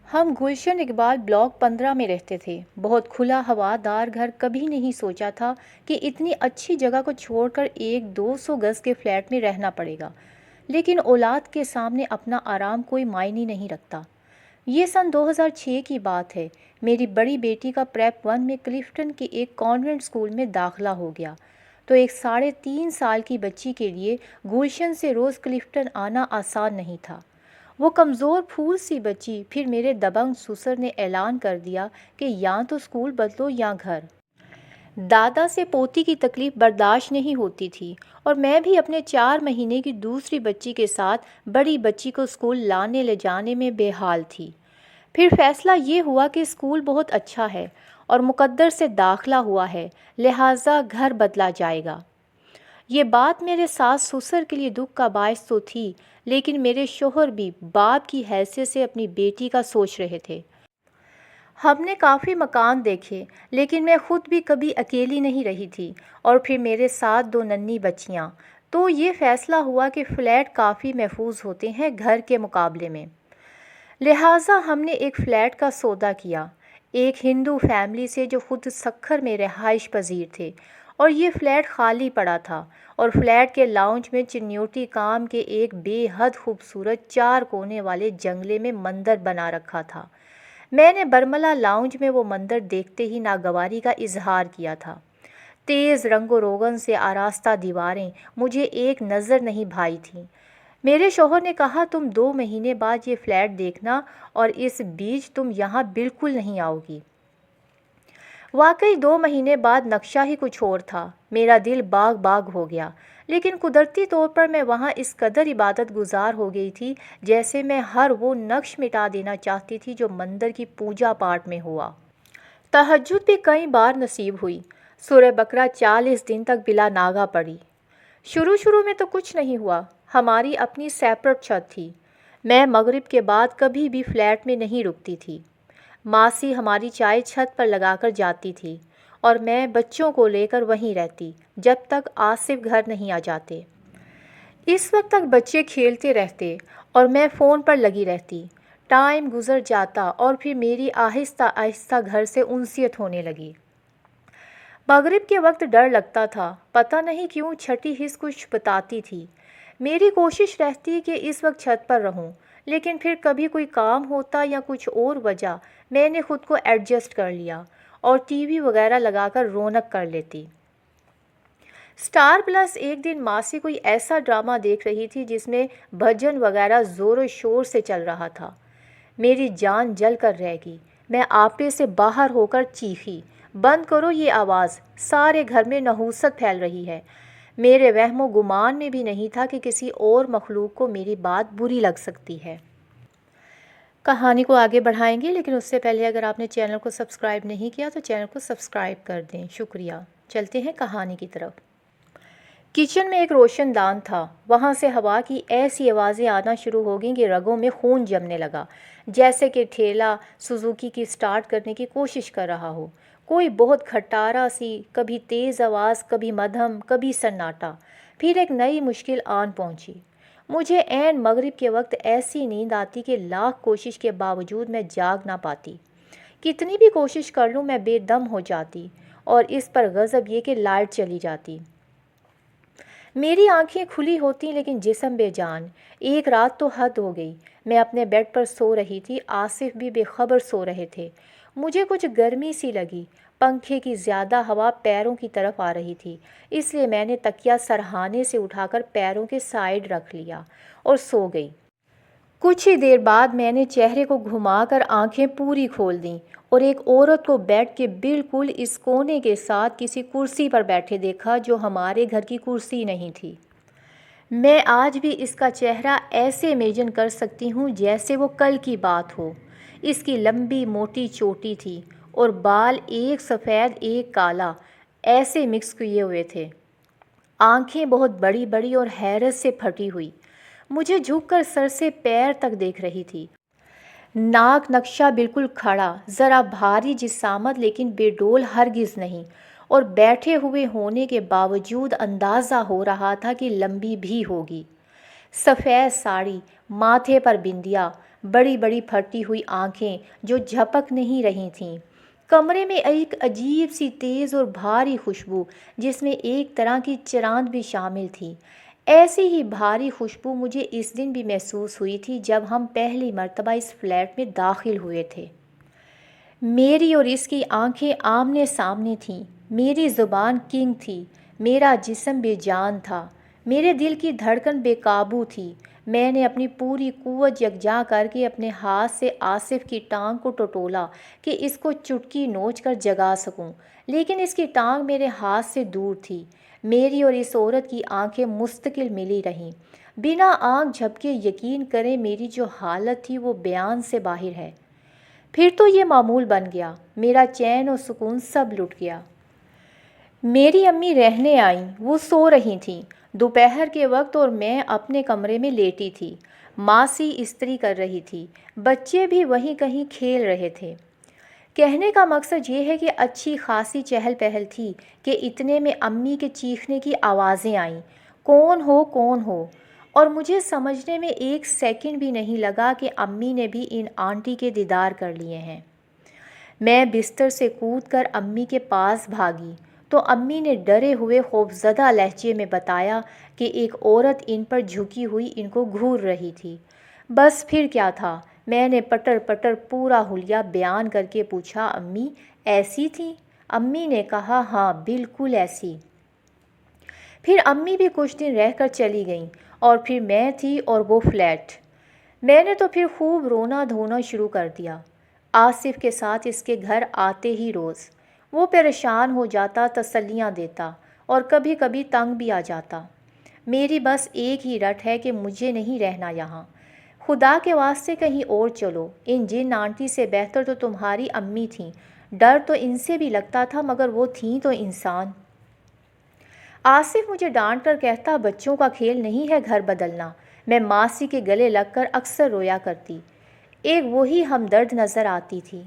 ہم گلشن اقبال بلاک 15 میں رہتے تھے۔ بہت کھلا ہوادار گھر، کبھی نہیں سوچا تھا کہ اتنی اچھی جگہ کو چھوڑ کر 100-200 گز کے فلیٹ میں رہنا پڑے گا، لیکن اولاد کے سامنے اپنا آرام کوئی معنی نہیں رکھتا۔ یہ سن 2006 کی بات ہے۔ میری بڑی بیٹی کا پریپ 1 میں کلفٹن کے ایک کانوینٹ اسکول میں داخلہ ہو گیا، تو ایک 3.5 سال کی بچی کے لیے گلشن سے روز کلفٹن آنا آسان نہیں تھا۔ وہ کمزور پھول سی بچی، پھر میرے دبنگ سسر نے اعلان کر دیا کہ یا تو اسکول بدلو یا گھر۔ دادا سے پوتی کی تکلیف برداشت نہیں ہوتی تھی، اور میں بھی اپنے 4 مہینے کی دوسری بچی کے ساتھ بڑی بچی کو اسکول لانے لے جانے میں بے حال تھی۔ پھر فیصلہ یہ ہوا کہ اسکول بہت اچھا ہے اور مقدر سے داخلہ ہوا ہے، لہٰذا گھر بدلا جائے گا۔ یہ بات میرے ساس سسر کے لیے دکھ کا باعث تو تھی، لیکن میرے شوہر بھی باپ کی حیثیت سے اپنی بیٹی کا سوچ رہے تھے۔ ہم نے کافی مکان دیکھے، لیکن میں خود بھی کبھی اکیلی نہیں رہی تھی، اور پھر میرے ساتھ 2 ننھی بچیاں، تو یہ فیصلہ ہوا کہ فلیٹ کافی محفوظ ہوتے ہیں گھر کے مقابلے میں۔ لہٰذا ہم نے ایک فلیٹ کا سودا کیا، ایک ہندو فیملی سے جو خود سکھر میں رہائش پذیر تھے، اور یہ فلیٹ خالی پڑا تھا، اور فلیٹ کے لاؤنج میں چنیوٹی کام کے ایک بے حد خوبصورت 4 کونے والے جنگلے میں مندر بنا رکھا تھا۔ میں نے برملا لاؤنج میں وہ مندر دیکھتے ہی ناگواری کا اظہار کیا تھا۔ تیز رنگ و روغن سے آراستہ دیواریں مجھے ایک نظر نہیں بھائی تھیں۔ میرے شوہر نے کہا تم 2 مہینے بعد یہ فلیٹ دیکھنا، اور اس بیچ تم یہاں بالکل نہیں آؤ گی۔ واقعی 2 مہینے بعد نقشہ ہی کچھ اور تھا۔ میرا دل باغ باغ ہو گیا، لیکن قدرتی طور پر میں وہاں اس قدر عبادت گزار ہو گئی تھی جیسے میں ہر وہ نقش مٹا دینا چاہتی تھی جو مندر کی پوجا پاٹ میں ہوا۔ تہجد بھی کئی بار نصیب ہوئی۔ سورہ بقرہ 40 دن تک بلا ناغہ پڑی۔ شروع میں تو کچھ نہیں ہوا۔ ہماری اپنی سیپریٹ چھت تھی۔ میں مغرب کے بعد کبھی بھی فلیٹ میں نہیں رکتی تھی۔ ماسی ہماری چائے چھت پر لگا کر جاتی تھی، اور میں بچوں کو لے کر وہیں رہتی جب تک آصف گھر نہیں آ جاتے۔ اس وقت تک بچے کھیلتے رہتے اور میں فون پر لگی رہتی۔ ٹائم گزر جاتا اور پھر میری آہستہ آہستہ گھر سے انسیت ہونے لگی۔ مغرب کے وقت ڈر لگتا تھا، پتہ نہیں کیوں چھٹی حس کچھ بتاتی تھی۔ میری کوشش رہتی کہ اس وقت چھت پر رہوں، لیکن پھر کبھی کوئی کام ہوتا یا کچھ اور وجہ، میں نے خود کو ایڈجسٹ کر لیا اور ٹی وی وغیرہ لگا کر رونق کر لیتی۔ اسٹار پلس ایک دن ماسی کوئی ایسا ڈرامہ دیکھ رہی تھی جس میں بھجن وغیرہ زور و شور سے چل رہا تھا۔ میری جان جل کر رہ گئی۔ میں آپے سے باہر ہو کر چیخی، بند کرو یہ آواز، سارے گھر میں نحوست پھیل رہی ہے۔ میرے وہم و گمان میں بھی نہیں تھا کہ کسی اور مخلوق کو میری بات بری لگ سکتی ہے۔ کہانی کو آگے بڑھائیں گے، لیکن اس سے پہلے اگر آپ نے چینل کو سبسکرائب نہیں کیا تو چینل کو سبسکرائب کر دیں، شکریہ۔ چلتے ہیں کہانی کی طرف۔ کچن میں ایک روشن دان تھا۔ وہاں سے ہوا کی ایسی آوازیں آنا شروع ہو گئیں کہ رگوں میں خون جمنے لگا، جیسے کہ ٹھیلا سوزوکی کی سٹارٹ کرنے کی کوشش کر رہا ہو۔ کوئی بہت کھٹارا سی، کبھی تیز آواز، کبھی مدھم، کبھی سناٹا۔ پھر ایک نئی مشکل آن پہنچی۔ مجھے عین مغرب کے وقت ایسی نیند آتی کہ لاکھ کوشش کے باوجود میں جاگ نہ پاتی۔ کتنی بھی کوشش کر لوں میں بے دم ہو جاتی، اور اس پر غضب یہ کہ لائٹ چلی جاتی۔ میری آنکھیں کھلی ہوتی لیکن جسم بے جان۔ ایک رات تو حد ہو گئی۔ میں اپنے بیڈ پر سو رہی تھی، آصف بھی بے خبر سو رہے تھے۔ مجھے کچھ گرمی سی لگی۔ پنکھے کی زیادہ ہوا پیروں کی طرف آ رہی تھی، اس لیے میں نے تکیہ سرہانے سے اٹھا کر پیروں کے سائیڈ رکھ لیا اور سو گئی۔ کچھ ہی دیر بعد میں نے چہرے کو گھما کر آنکھیں پوری کھول دیں اور ایک عورت کو بیڈ کے بالکل اس کونے کے ساتھ کسی کرسی پر بیٹھے دیکھا جو ہمارے گھر کی کرسی نہیں تھی۔ میں آج بھی اس کا چہرہ ایسے امیجن کر سکتی ہوں جیسے وہ کل کی بات ہو۔ اس کی لمبی موٹی چوٹی تھی اور بال ایک سفید ایک کالا ایسے مکس کیے ہوئے تھے۔ آنکھیں بہت بڑی بڑی اور حیرت سے پھٹی ہوئی مجھے جھک کر سر سے پیر تک دیکھ رہی تھی۔ ناک نقشہ بالکل کھڑا، ذرا بھاری جسامت لیکن بے ڈول ہرگز نہیں، اور بیٹھے ہوئے ہونے کے باوجود اندازہ ہو رہا تھا کہ لمبی بھی ہوگی۔ سفید ساڑی، ماتھے پر بندیا، بڑی بڑی پھٹی ہوئی آنکھیں جو جھپک نہیں رہی تھیں۔ کمرے میں ایک عجیب سی تیز اور بھاری خوشبو جس میں ایک طرح کی چراند بھی شامل تھی۔ ایسی ہی بھاری خوشبو مجھے اس دن بھی محسوس ہوئی تھی جب ہم پہلی مرتبہ اس فلیٹ میں داخل ہوئے تھے۔ میری اور اس کی آنکھیں آمنے سامنے تھیں۔ میری زبان کنگ تھی، میرا جسم بے جان تھا، میرے دل کی دھڑکن بے قابو تھی۔ میں نے اپنی پوری قوت یکجا کر کے اپنے ہاتھ سے آصف کی ٹانگ کو ٹٹولا کہ اس کو چٹکی نوچ کر جگا سکوں، لیکن اس کی ٹانگ میرے ہاتھ سے دور تھی۔ میری اور اس عورت کی آنکھیں مستقل ملی رہیں۔ بنا آنکھ جھپکے یقین کریں میری جو حالت تھی وہ بیان سے باہر ہے۔ پھر تو یہ معمول بن گیا، میرا چین اور سکون سب لٹ گیا۔ میری امی رہنے آئیں، وہ سو رہی تھیں دوپہر کے وقت اور میں اپنے کمرے میں لیٹی تھی۔ ماسی استری کر رہی تھی، بچے بھی وہیں کہیں کھیل رہے تھے۔ کہنے کا مقصد یہ ہے کہ اچھی خاصی چہل پہل تھی کہ اتنے میں امی کے چیخنے کی آوازیں آئیں، کون ہو کون ہو؟ اور مجھے سمجھنے میں ایک سیکنڈ بھی نہیں لگا کہ امی نے بھی ان آنٹی کے دیدار کر لیے ہیں۔ میں بستر سے کود کر امی کے پاس بھاگی تو امی نے ڈرے ہوئے خوفزدہ لہجے میں بتایا کہ ایک عورت ان پر جھکی ہوئی ان کو گھور رہی تھی۔ بس پھر کیا تھا؟ میں نے پٹر پٹر پورا حلیہ بیان کر کے پوچھا، امی ایسی تھی؟ امی نے کہا، ہاں بالکل ایسی۔ پھر امی بھی کچھ دن رہ کر چلی گئیں اور پھر میں تھی اور وہ فلیٹ۔ میں نے تو پھر خوب رونا دھونا شروع کر دیا۔ آصف کے ساتھ اس کے گھر آتے ہی روز وہ پریشان ہو جاتا، تسلیاں دیتا اور کبھی کبھی تنگ بھی آ جاتا۔ میری بس ایک ہی رٹ ہے کہ مجھے نہیں رہنا یہاں، خدا کے واسطے کہیں اور چلو۔ ان جن آنٹی سے بہتر تو تمہاری امی تھیں، ڈر تو ان سے بھی لگتا تھا مگر وہ تھیں تو انسان۔ آصف مجھے ڈانٹ کر کہتا، بچوں کا کھیل نہیں ہے گھر بدلنا۔ میں ماسی کے گلے لگ کر اکثر رویا کرتی۔ ایک وہی ہمدرد نظر آتی تھی۔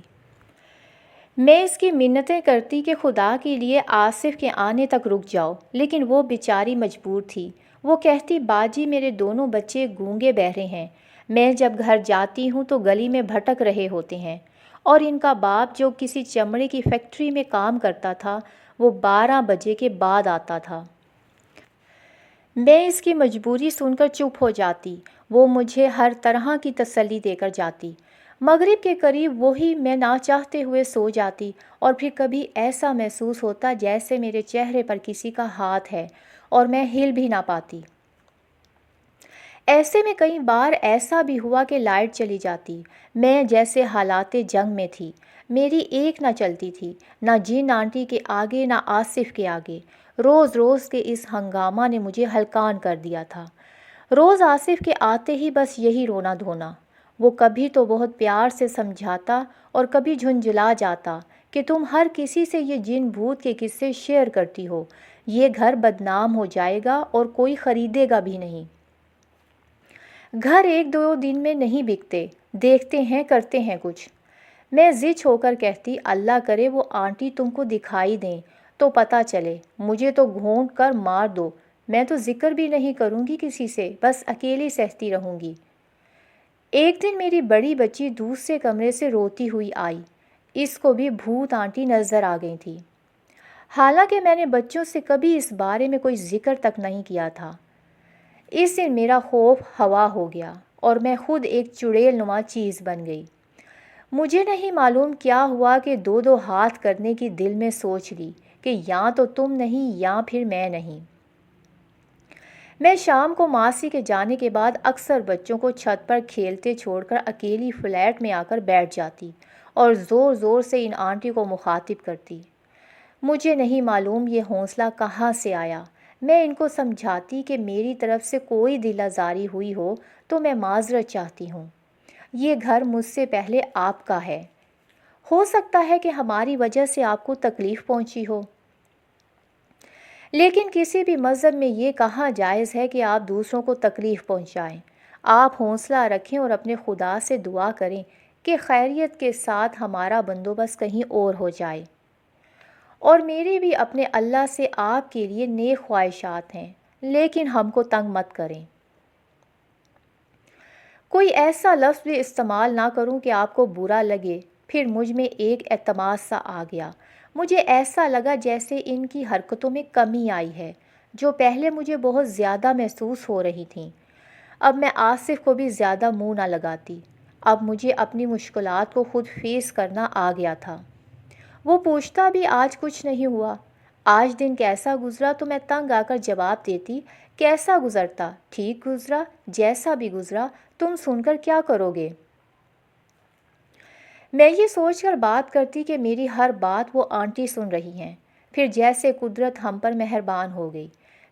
میں اس کی منتیں کرتی کہ خدا کے لیے آصف کے آنے تک رک جاؤ، لیکن وہ بیچاری مجبور تھی۔ وہ کہتی، باجی میرے دونوں بچے گونگے بہرے ہیں، میں جب گھر جاتی ہوں تو گلی میں بھٹک رہے ہوتے ہیں، اور ان کا باپ جو کسی چمڑے کی فیکٹری میں کام کرتا تھا وہ 12 بجے کے بعد آتا تھا۔ میں اس کی مجبوری سن کر چپ ہو جاتی۔ وہ مجھے ہر طرح کی تسلی دے کر جاتی۔ مغرب کے قریب وہی میں نہ چاہتے ہوئے سو جاتی، اور پھر کبھی ایسا محسوس ہوتا جیسے میرے چہرے پر کسی کا ہاتھ ہے اور میں ہل بھی نہ پاتی۔ ایسے میں کئی بار ایسا بھی ہوا کہ لائٹ چلی جاتی، میں جیسے حالات جنگ میں تھی۔ میری ایک نہ چلتی تھی، نہ جن آنٹی کے آگے نہ آصف کے آگے۔ روز روز کے اس ہنگامہ نے مجھے ہلکان کر دیا تھا۔ روز آصف کے آتے ہی بس یہی رونا دھونا۔ وہ کبھی تو بہت پیار سے سمجھاتا اور کبھی جھنجھلا جاتا کہ تم ہر کسی سے یہ جن بھوت کے قصے شیئر کرتی ہو، یہ گھر بدنام ہو جائے گا اور کوئی خریدے گا بھی نہیں۔ گھر ایک دو دن میں نہیں بکتے، دیکھتے ہیں کرتے ہیں کچھ۔ میں ضد ہو کر کہتی، اللہ کرے وہ آنٹی تم کو دکھائی دیں تو پتہ چلے، مجھے تو گھونٹ کر مار دو، میں تو ذکر بھی نہیں کروں گی کسی سے، بس اکیلی سہتی رہوں گی۔ ایک دن میری بڑی بچی دوسرے کمرے سے روتی ہوئی آئی۔ اس کو بھی بھوت آنٹی نظر آ گئی تھی، حالانکہ میں نے بچوں سے کبھی اس بارے میں کوئی ذکر تک نہیں کیا تھا۔ اس دن میرا خوف ہوا ہو گیا اور میں خود ایک چڑیل نما چیز بن گئی۔ مجھے نہیں معلوم کیا ہوا کہ دو دو ہاتھ کرنے کی دل میں سوچ لی کہ یا تو تم نہیں یا پھر میں نہیں۔ میں شام کو ماسی کے جانے کے بعد اکثر بچوں کو چھت پر کھیلتے چھوڑ کر اکیلی فلیٹ میں آ کر بیٹھ جاتی اور زور زور سے ان آنٹی کو مخاطب کرتی۔ مجھے نہیں معلوم یہ حوصلہ کہاں سے آیا۔ میں ان کو سمجھاتی کہ میری طرف سے کوئی دل آزاری ہوئی ہو تو میں معذرت چاہتی ہوں، یہ گھر مجھ سے پہلے آپ کا ہے، ہو سکتا ہے کہ ہماری وجہ سے آپ کو تکلیف پہنچی ہو، لیکن کسی بھی مذہب میں یہ کہا جائز ہے کہ آپ دوسروں کو تکلیف پہنچائیں۔ آپ حوصلہ رکھیں اور اپنے خدا سے دعا کریں کہ خیریت کے ساتھ ہمارا بندوبست کہیں اور ہو جائے۔ اور میری بھی اپنے اللہ سے آپ کے لیے نیک خواہشات ہیں، لیکن ہم کو تنگ مت کریں۔ کوئی ایسا لفظ بھی استعمال نہ کروں کہ آپ کو برا لگے۔ پھر مجھ میں ایک اعتماد سا آ گیا۔ مجھے ایسا لگا جیسے ان کی حرکتوں میں کمی آئی ہے، جو پہلے مجھے بہت زیادہ محسوس ہو رہی تھیں۔ اب میں آصف کو بھی زیادہ منہ نہ لگاتی۔ اب مجھے اپنی مشکلات کو خود فیس کرنا آ گیا تھا۔ وہ پوچھتا بھی آج کچھ نہیں ہوا، آج دن کیسا گزرا، تو میں تنگ آ کر جواب دیتی، کیسا گزرتا، ٹھیک گزرا، جیسا بھی گزرا، تم سن کر کیا کرو گے؟ میں یہ سوچ کر بات کرتی کہ میری ہر بات وہ آنٹی سن رہی ہیں۔ پھر جیسے قدرت ہم پر مہربان ہو گئی۔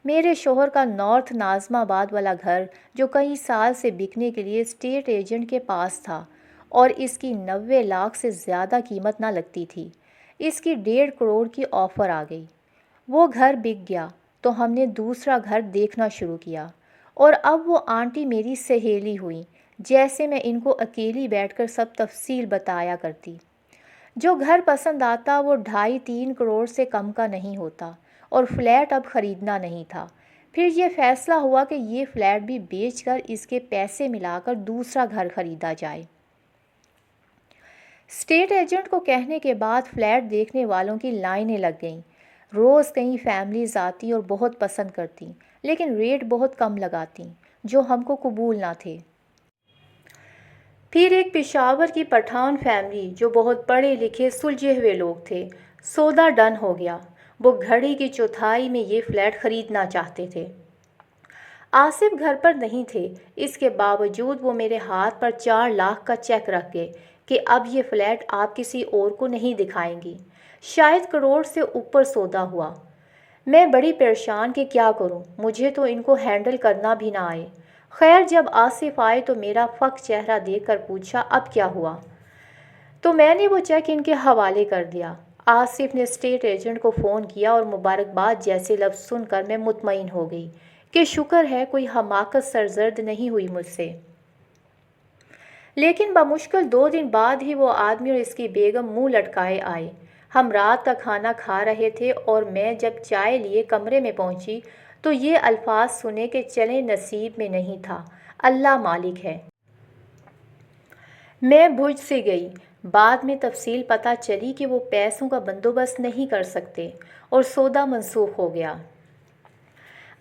میرے شوہر کا نارتھ ناظم آباد والا گھر، جو کئی سال سے بکنے کے لیے اسٹیٹ ایجنٹ کے پاس تھا اور اس کی 90 لاکھ سے زیادہ قیمت نہ لگتی تھی، اس کی 1.5 کروڑ کی آفر آ گئی۔ وہ گھر بک گیا تو ہم نے دوسرا گھر دیکھنا شروع کیا، اور اب وہ آنٹی میری سہیلی ہوئی، جیسے میں ان کو اکیلی بیٹھ کر سب تفصیل بتایا کرتی۔ جو گھر پسند آتا وہ 2.5-3 کروڑ سے کم کا نہیں ہوتا، اور فلیٹ اب خریدنا نہیں تھا۔ پھر یہ فیصلہ ہوا کہ یہ فلیٹ بھی بیچ کر اس کے پیسے ملا کر دوسرا گھر خریدا جائے۔ اسٹیٹ ایجنٹ کو کہنے کے بعد فلیٹ دیکھنے والوں کی لائنیں لگ گئیں۔ روز کئی فیملیز آتی اور بہت پسند کرتی، لیکن ریٹ بہت کم لگاتی، جو ہم کو قبول نہ تھے۔ پھر ایک پشاور کی پٹھان فیملی، جو بہت پڑھے لکھے سلجھے ہوئے لوگ تھے، سودا ڈن ہو گیا۔ وہ گھڑی کی چوتھائی میں یہ فلیٹ خریدنا چاہتے تھے۔ آصف گھر پر نہیں تھے، اس کے باوجود وہ میرے ہاتھ پر 4 لاکھ کا چیک رکھ گئے کہ اب یہ فلیٹ آپ کسی اور کو نہیں دکھائیں گی۔ شاید کروڑ سے اوپر سودا ہوا۔ میں بڑی پریشان کہ کیا کروں، مجھے تو ان کو ہینڈل کرنا بھی نہ آئے۔ خیر جب آصف آئے تو میرا فک چہرہ دیکھ کر پوچھا، اب کیا ہوا؟ تو میں نے وہ چیک ان کے حوالے کر دیا۔ آصف نے اسٹیٹ ایجنٹ کو فون کیا اور مبارکباد جیسے لفظ سن کر میں مطمئن ہو گئی کہ شکر ہے کوئی حماقت سرزد نہیں ہوئی مجھ سے۔ لیکن بمشکل 2 دن بعد ہی وہ آدمی اور اس کی بیگم منہ لٹکائے آئے۔ ہم رات کا کھانا کھا رہے تھے اور میں جب چائے لیے کمرے میں پہنچی تو یہ الفاظ سنے کہ چلیں نصیب میں نہیں تھا، اللہ مالک ہے۔ میں بھج سے گئی۔ بعد میں تفصیل پتہ چلی کہ وہ پیسوں کا بندوبست نہیں کر سکتے اور سودا منسوخ ہو گیا۔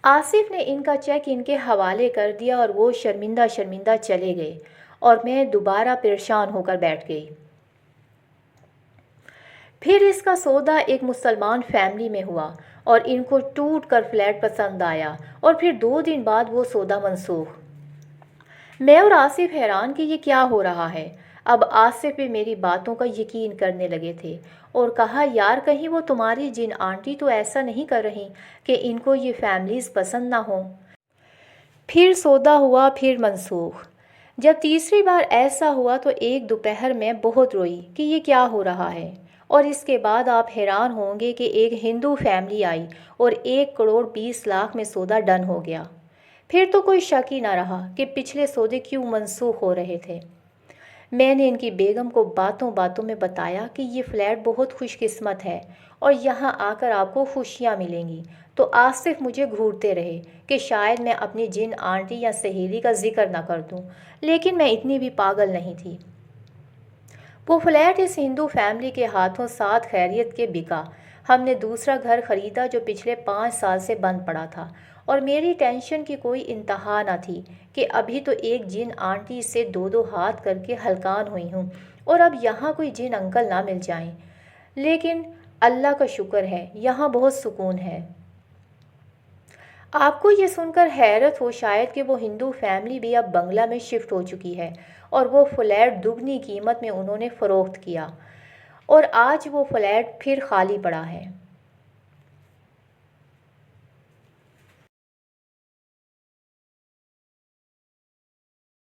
آصف نے ان کا چیک ان کے حوالے کر دیا اور وہ شرمندہ شرمندہ چلے گئے، اور میں دوبارہ پریشان ہو کر بیٹھ گئی۔ پھر اس کا سودا ایک مسلمان فیملی میں ہوا اور ان کو ٹوٹ کر فلیٹ پسند آیا، اور پھر 2 دن بعد وہ سودا منسوخ۔ میں اور آصف حیران کہ یہ کیا ہو رہا ہے۔ اب آصف بھی میری باتوں کا یقین کرنے لگے تھے اور کہا، یار کہیں وہ تمہاری جن آنٹی تو ایسا نہیں کر رہی کہ ان کو یہ فیملیز پسند نہ ہوں۔ پھر سودا ہوا، پھر منسوخ۔ جب تیسری بار ایسا ہوا تو ایک دوپہر میں بہت روئی کہ یہ کیا ہو رہا ہے، اور اس کے بعد آپ حیران ہوں گے کہ ایک ہندو فیملی آئی اور 1 کروڑ 20 لاکھ میں سودا ڈن ہو گیا۔ پھر تو کوئی شک ہی نہ رہا کہ پچھلے سودے کیوں منسوخ ہو رہے تھے۔ میں نے ان کی بیگم کو باتوں باتوں میں بتایا کہ یہ فلیٹ بہت خوش قسمت ہے اور یہاں آ کر آپ کو خوشیاں ملیں گی، تو آصف مجھے گھورتے رہے کہ شاید میں اپنی جن آنٹی یا سہیلی کا ذکر نہ کر دوں، لیکن میں اتنی بھی پاگل نہیں تھی۔ وہ فلیٹ اس ہندو فیملی کے ہاتھوں ساتھ خیریت کے بکا۔ ہم نے دوسرا گھر خریدا جو پچھلے 5 سال سے بند پڑا تھا، اور میری ٹینشن کی کوئی انتہا نہ تھی کہ ابھی تو ایک جن آنٹی سے 2 ہاتھ کر کے ہلکان ہوئی ہوں، اور اب یہاں کوئی جن انکل نہ مل جائیں۔ لیکن اللہ کا شکر ہے یہاں بہت سکون ہے۔ آپ کو یہ سن کر حیرت ہو شاید کہ وہ ہندو فیملی بھی اب بنگلہ میں شفٹ ہو چکی ہے، اور وہ فلیٹ دگنی قیمت میں انہوں نے فروخت کیا، اور آج وہ فلیٹ پھر خالی پڑا ہے۔